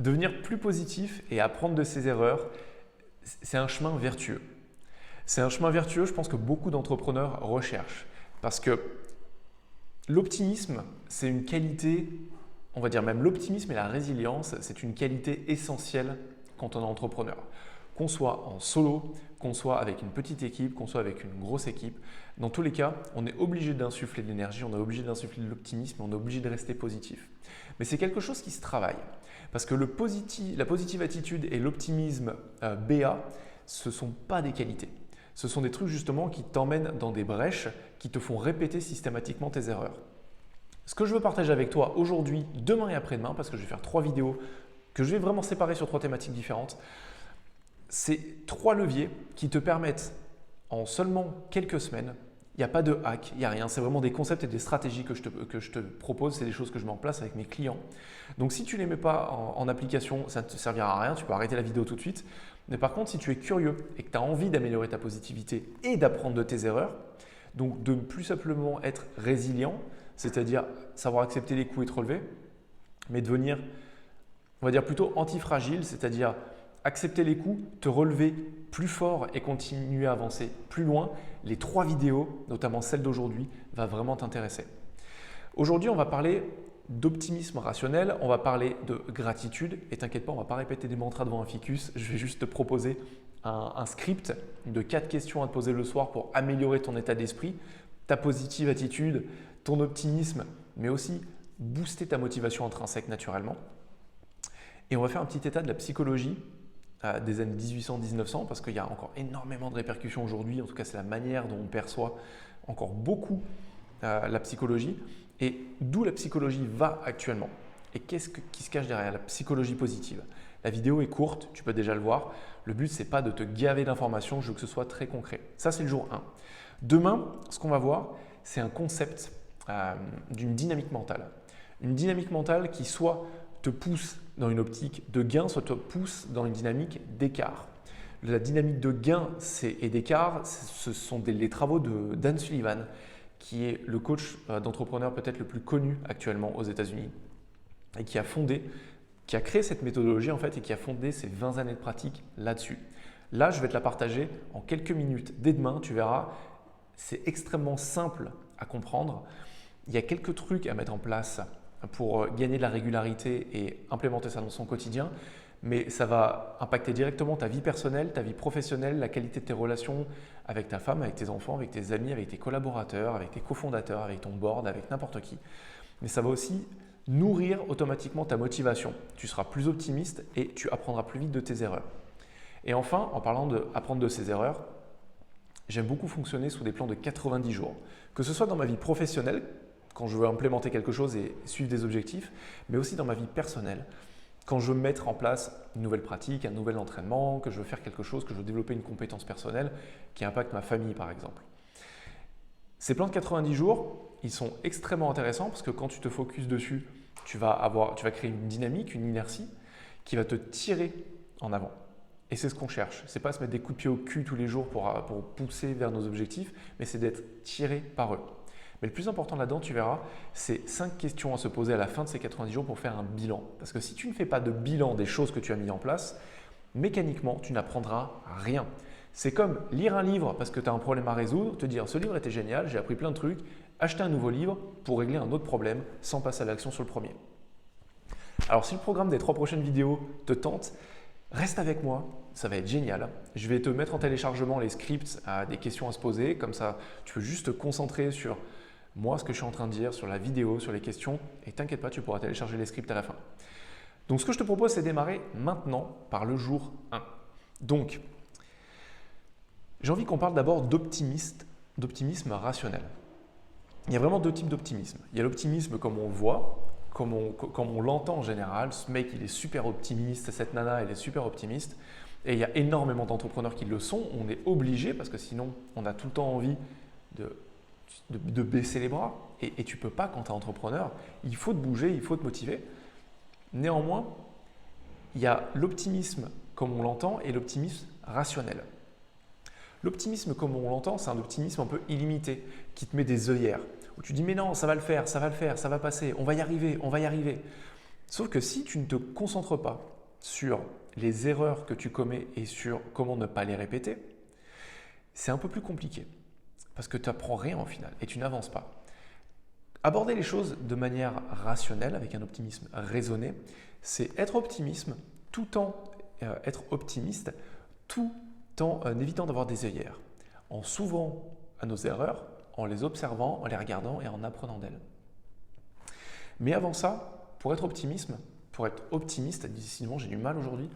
Devenir plus positif et apprendre de ses erreurs, c'est un chemin vertueux. C'est un chemin vertueux, je pense que beaucoup d'entrepreneurs recherchent parce que l'optimisme, c'est une qualité, on va dire même l'optimisme et la résilience, c'est une qualité essentielle quand on est entrepreneur. Qu'on soit en solo, qu'on soit avec une petite équipe, qu'on soit avec une grosse équipe, dans tous les cas, on est obligé d'insuffler de l'énergie, on est obligé d'insuffler de l'optimisme, on est obligé de rester positif. Mais c'est quelque chose qui se travaille parce que la positive attitude et l'optimisme BA, ce ne sont pas des qualités. Ce sont des trucs justement qui t'emmènent dans des brèches, qui te font répéter systématiquement tes erreurs. Ce que je veux partager avec toi aujourd'hui, demain et après-demain, parce que je vais faire 3 vidéos que je vais vraiment séparer sur 3 thématiques différentes, c'est 3 leviers qui te permettent en seulement quelques semaines, il n'y a pas de hack, il n'y a rien, c'est vraiment des concepts et des stratégies que je te propose, c'est des choses que je mets en place avec mes clients. Donc si tu ne les mets pas en application, ça ne te servira à rien, tu peux arrêter la vidéo tout de suite. Mais par contre, si tu es curieux et que tu as envie d'améliorer ta positivité et d'apprendre de tes erreurs, donc de ne plus simplement être résilient, c'est-à-dire savoir accepter les coups et te relever, mais devenir, on va dire plutôt antifragile, c'est-à-dire accepter les coups, te relever plus fort et continuer à avancer plus loin, les 3 vidéos, notamment celle d'aujourd'hui, va vraiment t'intéresser. Aujourd'hui, on va parler d'optimisme rationnel, on va parler de gratitude et t'inquiète pas, on ne va pas répéter des mantras devant un ficus, je vais juste te proposer un script de 4 questions à te poser le soir pour améliorer ton état d'esprit, ta positive attitude, ton optimisme, mais aussi booster ta motivation intrinsèque naturellement. Et on va faire un petit état de la psychologie des années 1800-1900 parce qu'il y a encore énormément de répercussions aujourd'hui. En tout cas, c'est la manière dont on perçoit encore beaucoup la psychologie et d'où la psychologie va actuellement. Et qu'est-ce qui se cache derrière la psychologie positive? La vidéo est courte, tu peux déjà le voir. Le but, ce n'est pas de te gaver d'informations, je veux que ce soit très concret. Ça, c'est le jour 1. Demain, ce qu'on va voir, c'est un concept d'une dynamique mentale. Une dynamique mentale qui soit te pousse dans une optique de gain, soit te pousse dans une dynamique d'écart. La dynamique de gain et d'écart, ce sont les travaux de Dan Sullivan, qui est le coach d'entrepreneur peut-être le plus connu actuellement aux États-Unis et qui a créé cette méthodologie en fait et qui a fondé ses 20 années de pratique là-dessus. Là, je vais te la partager en quelques minutes. Dès demain, tu verras, c'est extrêmement simple à comprendre. Il y a quelques trucs à mettre en place pour gagner de la régularité et implémenter ça dans son quotidien, mais ça va impacter directement ta vie personnelle, ta vie professionnelle, la qualité de tes relations avec ta femme, avec tes enfants, avec tes amis, avec tes collaborateurs, avec tes cofondateurs, avec ton board, avec n'importe qui. Mais ça va aussi nourrir automatiquement ta motivation. Tu seras plus optimiste et tu apprendras plus vite de tes erreurs. Et enfin, en parlant d'apprendre de ses erreurs, j'aime beaucoup fonctionner sous des plans de 90 jours. Que ce soit dans ma vie professionnelle, quand je veux implémenter quelque chose et suivre des objectifs, mais aussi dans ma vie personnelle, quand je veux mettre en place une nouvelle pratique, un nouvel entraînement, que je veux faire quelque chose, que je veux développer une compétence personnelle qui impacte ma famille par exemple. Ces plans de 90 jours, ils sont extrêmement intéressants parce que quand tu te focuses dessus, tu vas créer une dynamique, une inertie qui va te tirer en avant. Et c'est ce qu'on cherche. Ce n'est pas se mettre des coups de pied au cul tous les jours pour pousser vers nos objectifs, mais c'est d'être tiré par eux. Mais le plus important là-dedans, tu verras, c'est 5 questions à se poser à la fin de ces 90 jours pour faire un bilan. Parce que si tu ne fais pas de bilan des choses que tu as mis en place, mécaniquement, tu n'apprendras rien. C'est comme lire un livre parce que tu as un problème à résoudre, te dire « ce livre était génial, j'ai appris plein de trucs », acheter un nouveau livre pour régler un autre problème sans passer à l'action sur le premier. Alors si le programme des 3 prochaines vidéos te tente, reste avec moi, ça va être génial. Je vais te mettre en téléchargement les scripts à des questions à se poser, comme ça tu peux juste te concentrer sur moi, ce que je suis en train de dire, sur la vidéo, sur les questions et t'inquiète pas, tu pourras télécharger les scripts à la fin. Donc ce que je te propose, c'est de démarrer maintenant par le jour 1. Donc, j'ai envie qu'on parle d'abord d'optimisme rationnel. Il y a vraiment 2 types d'optimisme. Il y a l'optimisme comme on le voit, comme on l'entend en général. Ce mec, il est super optimiste, cette nana, elle est super optimiste. Et il y a énormément d'entrepreneurs qui le sont. On est obligé parce que sinon, on a tout le temps envie de baisser les bras. Et tu ne peux pas quand tu es entrepreneur. Il faut te bouger, il faut te motiver. Néanmoins, il y a l'optimisme comme on l'entend et l'optimisme rationnel. L'optimisme comme on l'entend, c'est un optimisme un peu illimité qui te met des œillères. Où tu dis mais non, ça va le faire, ça va passer, on va y arriver, on va y arriver. Sauf que si tu ne te concentres pas sur les erreurs que tu commets et sur comment ne pas les répéter, c'est un peu plus compliqué parce que tu n'apprends rien au final et tu n'avances pas. Aborder les choses de manière rationnelle, avec un optimisme raisonné, c'est être optimiste tout en évitant d'avoir des œillères, en s'ouvrant à nos erreurs, en les observant, en les regardant et en apprenant d'elles. Mais avant ça, pour être optimiste, décidément j'ai du mal aujourd'hui,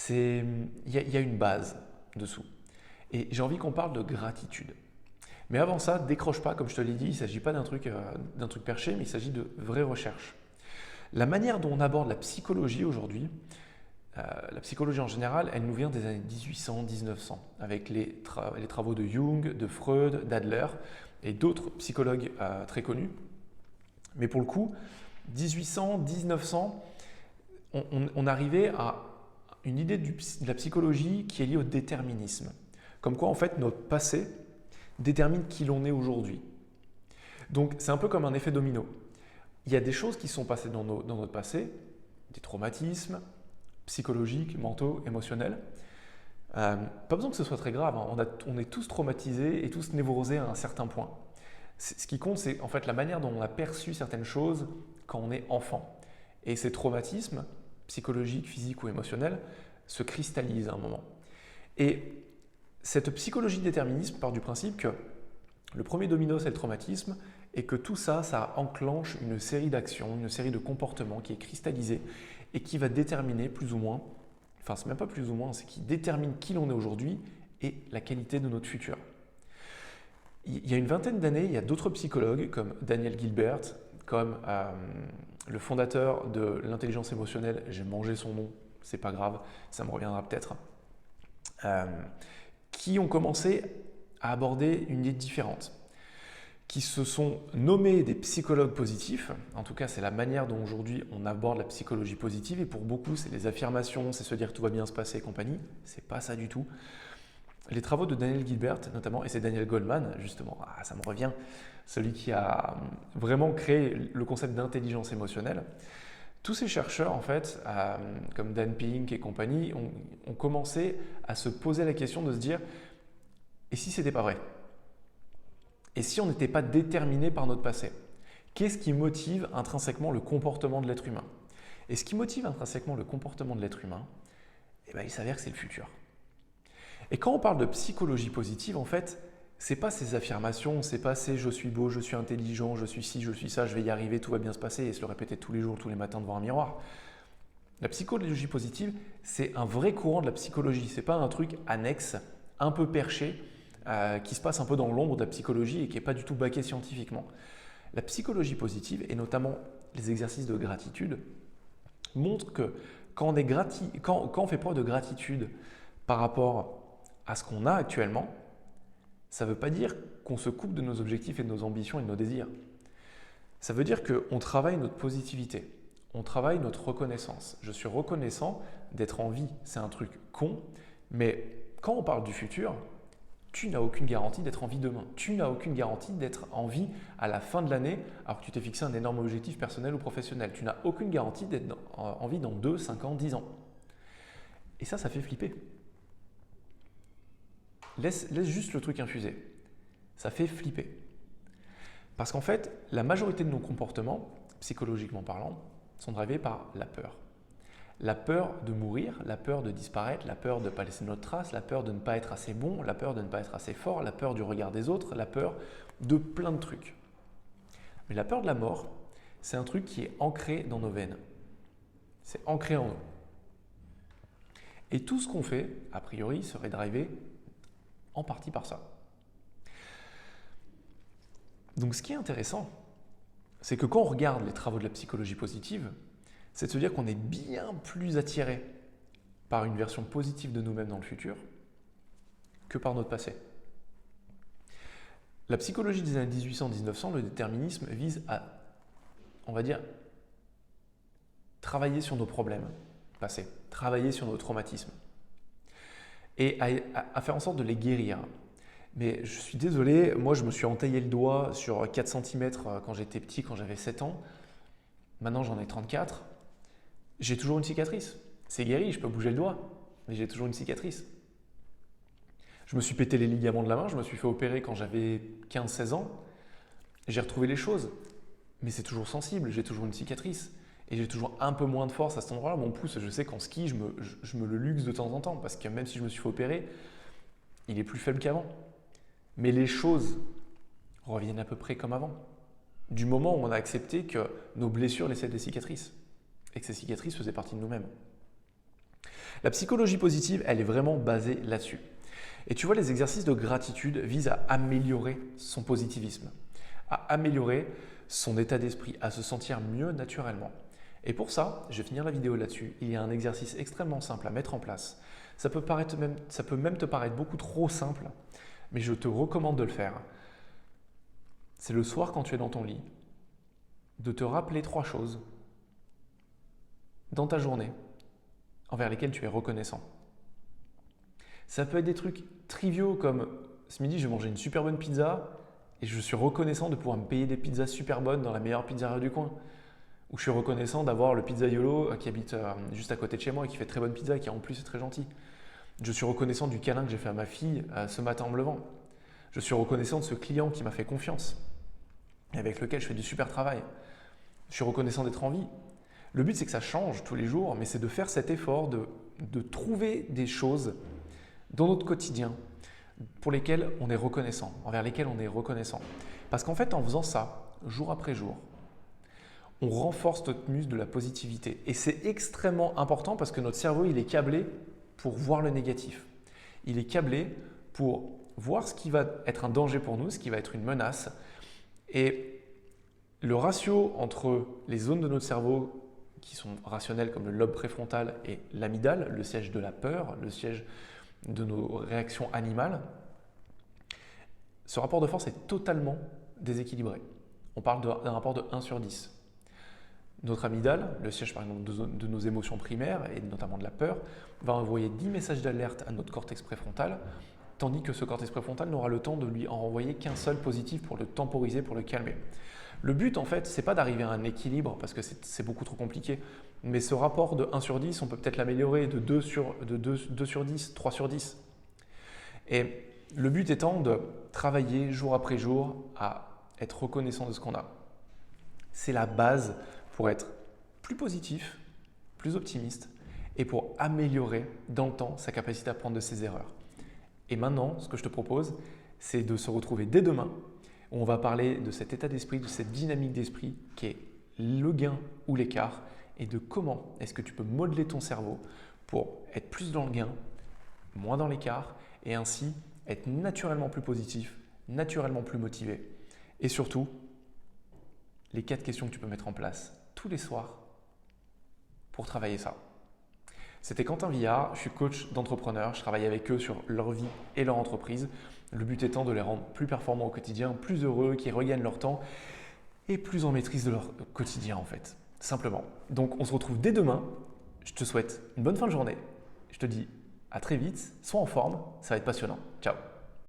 il y a une base dessous. Et j'ai envie qu'on parle de gratitude. Mais avant ça, décroche pas, comme je te l'ai dit, il ne s'agit pas d'un truc perché, mais il s'agit de vraies recherches. La manière dont on aborde la psychologie aujourd'hui, la psychologie en général, elle nous vient des années 1800-1900, avec les travaux de Jung, de Freud, d'Adler et d'autres psychologues très connus. Mais pour le coup, 1800-1900, on arrivait à une idée de la psychologie qui est liée au déterminisme. Comme quoi, en fait, notre passé détermine qui l'on est aujourd'hui. Donc, c'est un peu comme un effet domino. Il y a des choses qui sont passées dans notre passé, des traumatismes psychologiques, mentaux, émotionnels. Pas besoin que ce soit très grave, hein. On est tous traumatisés et tous névrosés à un certain point. Ce qui compte, c'est en fait la manière dont on a perçu certaines choses quand on est enfant. Et ces traumatismes, psychologiques, physiques ou émotionnels, se cristallisent à un moment. Et cette psychologie déterministe part du principe que le premier domino, c'est le traumatisme, et que tout ça, ça enclenche une série d'actions, une série de comportements qui est cristallisée et qui va déterminer plus ou moins, enfin c'est même pas plus ou moins, c'est qui détermine qui l'on est aujourd'hui et la qualité de notre futur. Il y a une vingtaine d'années, il y a d'autres psychologues comme Daniel Gilbert, comme le fondateur de l'intelligence émotionnelle, j'ai mangé son nom, c'est pas grave, ça me reviendra peut-être, qui ont commencé à aborder une idée différente, qui se sont nommés des psychologues positifs. En tout cas, c'est la manière dont aujourd'hui on aborde la psychologie positive, et pour beaucoup, c'est les affirmations, c'est se dire que tout va bien se passer et compagnie. C'est pas ça du tout. Les travaux de Daniel Gilbert, notamment, et c'est Daniel Goleman, justement, ça me revient, celui qui a vraiment créé le concept d'intelligence émotionnelle. Tous ces chercheurs, en fait, comme Dan Pink et compagnie, ont commencé à se poser la question de se dire « et si ce n'était pas vrai ?» Et si on n'était pas déterminé par notre passé? Qu'est-ce qui motive intrinsèquement le comportement de l'être humain? Et ce qui motive intrinsèquement le comportement de l'être humain, il s'avère que c'est le futur. Et quand on parle de psychologie positive, en fait, ce n'est pas ces affirmations, ce n'est pas ces « je suis beau, je suis intelligent, je suis ci, je suis ça, je vais y arriver, tout va bien se passer » et se le répéter tous les jours, tous les matins devant un miroir. La psychologie positive, c'est un vrai courant de la psychologie. Ce n'est pas un truc annexe, un peu perché, qui se passe un peu dans l'ombre de la psychologie et qui n'est pas du tout baqué scientifiquement. La psychologie positive, et notamment les exercices de gratitude, montrent que quand on fait preuve de gratitude par rapport à ce qu'on a actuellement, ça ne veut pas dire qu'on se coupe de nos objectifs et de nos ambitions et de nos désirs. Ça veut dire qu'on travaille notre positivité, on travaille notre reconnaissance. Je suis reconnaissant d'être en vie, c'est un truc con, mais quand on parle du futur, tu n'as aucune garantie d'être en vie demain. Tu n'as aucune garantie d'être en vie à la fin de l'année alors que tu t'es fixé un énorme objectif personnel ou professionnel. Tu n'as aucune garantie d'être en vie dans 2, 5 ans, 10 ans. Et ça fait flipper. Laisse juste le truc infuser. Ça fait flipper. Parce qu'en fait, la majorité de nos comportements, psychologiquement parlant, sont drivés par la peur. La peur de mourir, la peur de disparaître, la peur de ne pas laisser notre trace, la peur de ne pas être assez bon, la peur de ne pas être assez fort, la peur du regard des autres, la peur de plein de trucs. Mais la peur de la mort, c'est un truc qui est ancré dans nos veines. C'est ancré en nous. Et tout ce qu'on fait, a priori, serait drivé en partie par ça. Donc ce qui est intéressant, c'est que quand on regarde les travaux de la psychologie positive, c'est de se dire qu'on est bien plus attiré par une version positive de nous-mêmes dans le futur que par notre passé. La psychologie des années 1800-1900, le déterminisme, vise à, on va dire, travailler sur nos problèmes passés, travailler sur nos traumatismes et à faire en sorte de les guérir. Mais je suis désolé, moi je me suis entaillé le doigt sur 4 cm quand j'étais petit, quand j'avais 7 ans. Maintenant j'en ai 34. j'ai toujours une cicatrice. C'est guéri, je peux bouger le doigt, mais j'ai toujours une cicatrice. Je me suis pété les ligaments de la main, je me suis fait opérer quand j'avais 15-16 ans. J'ai retrouvé les choses, mais c'est toujours sensible, j'ai toujours une cicatrice. Et j'ai toujours un peu moins de force à cet endroit-là. Mon pouce, je sais qu'en ski, je me le luxe de temps en temps, parce que même si je me suis fait opérer, il est plus faible qu'avant. Mais les choses reviennent à peu près comme avant. Du moment où on a accepté que nos blessures laissaient des cicatrices, et que ces cicatrices faisaient partie de nous-mêmes. La psychologie positive, elle est vraiment basée là-dessus. Et tu vois, les exercices de gratitude visent à améliorer son positivisme, à améliorer son état d'esprit, à se sentir mieux naturellement. Et pour ça, je vais finir la vidéo là-dessus. Il y a un exercice extrêmement simple à mettre en place. Ça peut même te paraître beaucoup trop simple, mais je te recommande de le faire. C'est le soir quand tu es dans ton lit, de te rappeler 3 choses dans ta journée envers lesquelles tu es reconnaissant. Ça peut être des trucs triviaux comme ce midi, je vais manger une super bonne pizza et je suis reconnaissant de pouvoir me payer des pizzas super bonnes dans la meilleure pizzeria du coin. Ou je suis reconnaissant d'avoir le pizzaiolo qui habite juste à côté de chez moi et qui fait très bonne pizza et qui en plus est très gentil. Je suis reconnaissant du câlin que j'ai fait à ma fille ce matin en me levant. Je suis reconnaissant de ce client qui m'a fait confiance et avec lequel je fais du super travail. Je suis reconnaissant d'être en vie. Le but, c'est que ça change tous les jours, mais c'est de faire cet effort de trouver des choses dans notre quotidien pour lesquelles on est reconnaissant, envers lesquelles on est reconnaissant. Parce qu'en fait, en faisant ça, jour après jour, on renforce notre muscle de la positivité. Et c'est extrêmement important parce que notre cerveau, il est câblé pour voir le négatif. Il est câblé pour voir ce qui va être un danger pour nous, ce qui va être une menace. Et le ratio entre les zones de notre cerveau qui sont rationnelles comme le lobe préfrontal et l'amygdale, le siège de la peur, le siège de nos réactions animales, ce rapport de force est totalement déséquilibré. On parle d'un rapport de 1 sur 10. Notre amygdale, le siège par exemple de nos émotions primaires et notamment de la peur, va envoyer 10 messages d'alerte à notre cortex préfrontal, tandis que ce cortex préfrontal n'aura le temps de lui en renvoyer qu'un seul positif pour le temporiser, pour le calmer. Le but en fait, c'est pas d'arriver à un équilibre parce que c'est beaucoup trop compliqué, mais ce rapport de 1 sur 10, on peut peut-être l'améliorer de 2 sur 10, 3 sur 10. Et le but étant de travailler jour après jour à être reconnaissant de ce qu'on a. C'est la base pour être plus positif, plus optimiste et pour améliorer dans le temps sa capacité à prendre de ses erreurs. Et maintenant, ce que je te propose, c'est de se retrouver dès demain où on va parler de cet état d'esprit, de cette dynamique d'esprit qui est le gain ou l'écart et de comment est-ce que tu peux modeler ton cerveau pour être plus dans le gain, moins dans l'écart et ainsi être naturellement plus positif, naturellement plus motivé. Et surtout, les 4 questions que tu peux mettre en place tous les soirs pour travailler ça. C'était Quentin Villard, je suis coach d'entrepreneurs, je travaille avec eux sur leur vie et leur entreprise. Le but étant de les rendre plus performants au quotidien, plus heureux, qu'ils regagnent leur temps et plus en maîtrise de leur quotidien en fait, simplement. Donc on se retrouve dès demain, je te souhaite une bonne fin de journée, je te dis à très vite, sois en forme, ça va être passionnant. Ciao.